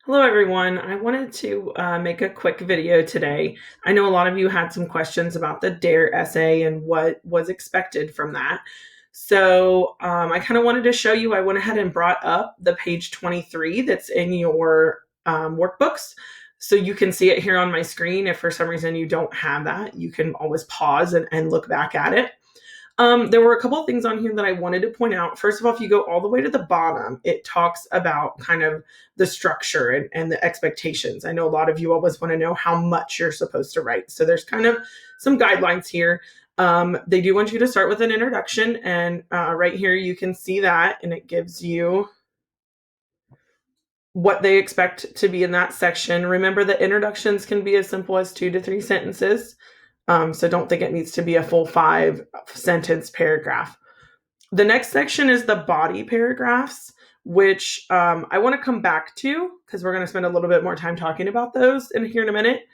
Hello, everyone. I wanted to make a quick video today. I know a lot of you had some questions about the D.A.R.E essay and what was expected from that. So I kind of wanted to show you, I went ahead and brought up the page 23 that's in your workbooks. So you can see it here on my screen. If for some reason you don't have that, you can always pause and look back at it. There were a couple of things on here that I wanted to point out. First of all, if you go all the way to the bottom, it talks about kind of the structure and the expectations. I know a lot of you always want to know how much you're supposed to write. So there's kind of some guidelines here. They do want you to start with an introduction, and right here you can see that, and it gives you what they expect to be in that section. Remember that introductions can be as simple as 2 to 3 sentences. So don't think it needs to be a full 5 sentence paragraph. The next section is the body paragraphs, which I want to come back to because we're going to spend a little bit more time talking about those here in a minute.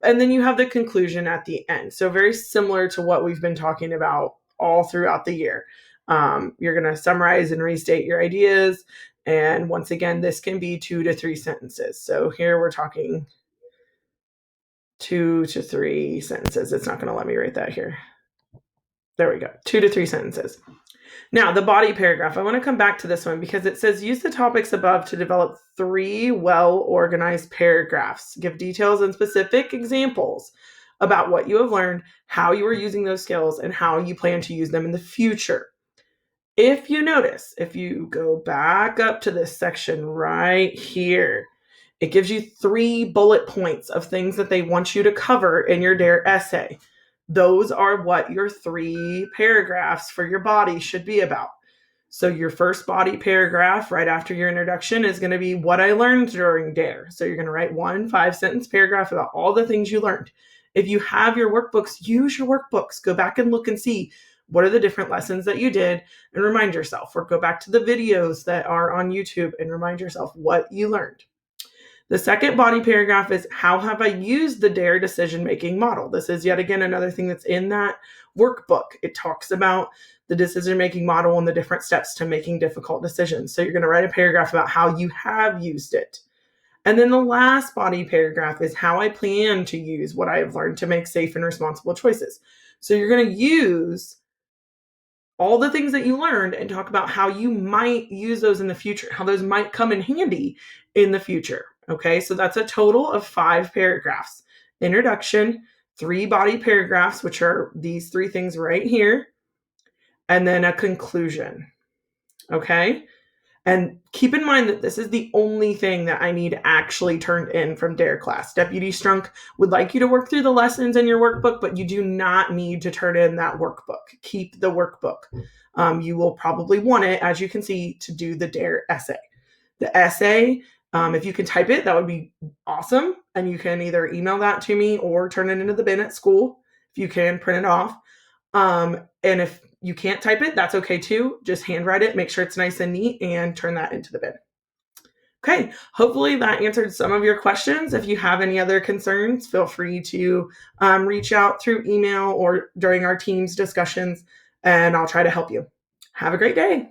And then you have the conclusion at the end. So very similar to what we've been talking about all throughout the year. You're going to summarize and restate your ideas. And once again, this can be 2 to 3 sentences. So here we're talking 2 to 3 sentences. It's not going to let me write that here. There we go. 2 to 3 sentences. Now, the body paragraph, I want to come back to this one because it says use the topics above to develop 3 well-organized paragraphs. Give details and specific examples about what you have learned, how you are using those skills, and how you plan to use them in the future. If you notice, if you go back up to this section right here, it gives you 3 bullet points of things that they want you to cover in your D.A.R.E essay. Those are what your 3 paragraphs for your body should be about. So your first body paragraph right after your introduction is going to be what I learned during D.A.R.E. So you're going to write 1 5-sentence paragraph about all the things you learned. If you have your workbooks, use your workbooks. Go back and look and see what are the different lessons that you did and remind yourself, or go back to the videos that are on YouTube and remind yourself what you learned. The second body paragraph is how have I used the D.A.R.E decision-making model? This is yet again another thing that's in that workbook. It talks about the decision-making model and the different steps to making difficult decisions. So you're going to write a paragraph about how you have used it. And then the last body paragraph is how I plan to use what I have learned to make safe and responsible choices. So you're going to use all the things that you learned and talk about how you might use those in the future, how those might come in handy in the future. Okay, so that's a total of 5 paragraphs. Introduction, 3 body paragraphs, which are these 3 things right here, and then a conclusion. Okay, and keep in mind that this is the only thing that I need actually turned in from D.A.R.E class. Deputy Strunk would like you to work through the lessons in your workbook, but you do not need to turn in that workbook. Keep the workbook. You will probably want it, as you can see, to do the D.A.R.E essay. The essay, if you can type it, that would be awesome. And you can either email that to me or turn it into the bin at school if you can print it off. And if you can't type it, that's okay too. Just handwrite it, make sure it's nice and neat, and turn that into the bin. Okay, hopefully that answered some of your questions. If you have any other concerns, feel free to reach out through email or during our team's discussions, and I'll try to help you. Have a great day.